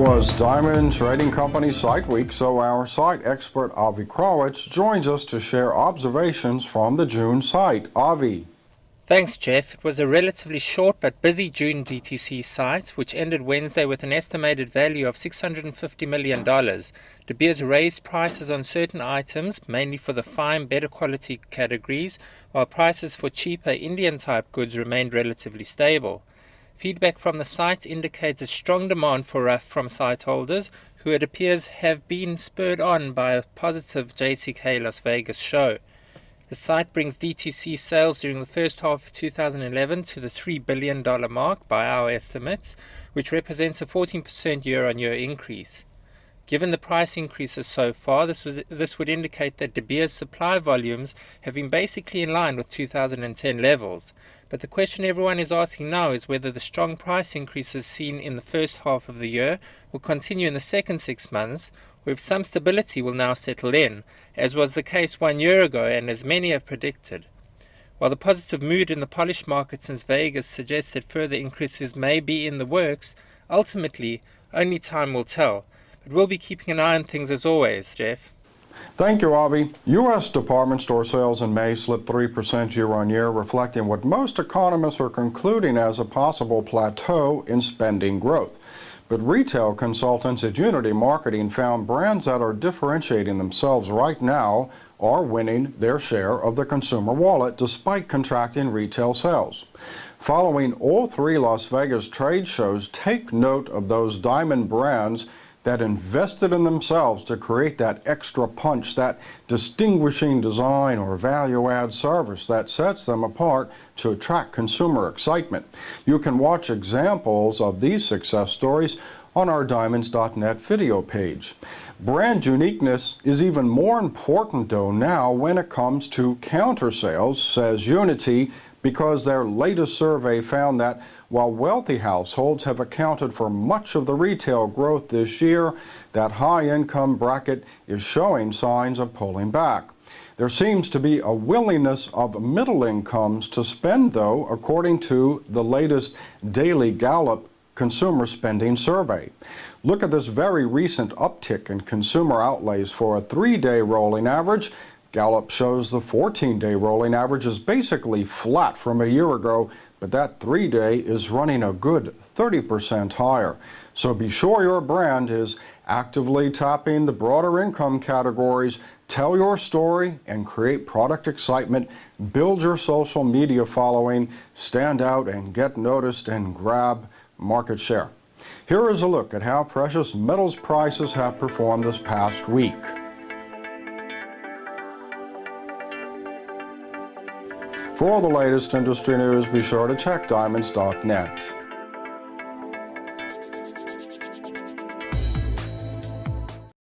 was Diamond Trading Company Site Week, so our site expert Avi Krawitz joins us to share observations from the June site. Avi. Thanks, Jeff. It was a relatively short but busy June DTC site, which ended Wednesday with an estimated value of $650 million. De Beers raised prices on certain items, mainly for the fine, better quality categories, while prices for cheaper Indian-type goods remained relatively stable. Feedback from the site indicates a strong demand from site holders, who it appears have been spurred on by a positive JCK Las Vegas show. The site brings DTC sales during the first half of 2011 to the $3 billion mark by our estimates, which represents a 14% year-on-year increase. Given the price increases so far, this would indicate that De Beers supply volumes have been basically in line with 2010 levels. But the question everyone is asking now is whether the strong price increases seen in the first half of the year will continue in the second 6 months, or if some stability will now settle in, as was the case 1 year ago and as many have predicted. While the positive mood in the polished market since Vegas suggests that further increases may be in the works, ultimately only time will tell. But we'll be keeping an eye on things as always, Jeff. Thank you, Avi. U.S. department store sales in May slipped 3% year-on-year, reflecting what most economists are concluding as a possible plateau in spending growth. But retail consultants at Unity Marketing found brands that are differentiating themselves right now are winning their share of the consumer wallet despite contracting retail sales. Following all three Las Vegas trade shows, take note of those diamond brands that invested in themselves to create that extra punch, that distinguishing design or value-add service that sets them apart to attract consumer excitement. You can watch examples of these success stories on our Diamonds.net video page. Brand uniqueness is even more important though now when it comes to counter sales, says Unity, because their latest survey found that while wealthy households have accounted for much of the retail growth this year, that high-income bracket is showing signs of pulling back. There seems to be a willingness of middle incomes to spend, though, according to the latest daily Gallup consumer spending survey. Look at this very recent uptick in consumer outlays for a 3-day rolling average. Gallup shows the 14-day rolling average is basically flat from a year ago, but that 3-day is running a good 30% higher. So be sure your brand is actively tapping the broader income categories. Tell your story and create product excitement. Build your social media following, stand out and get noticed and grab market share. Here is a look at how precious metals prices have performed this past week. For all the latest industry news, be sure to check Diamonds.net.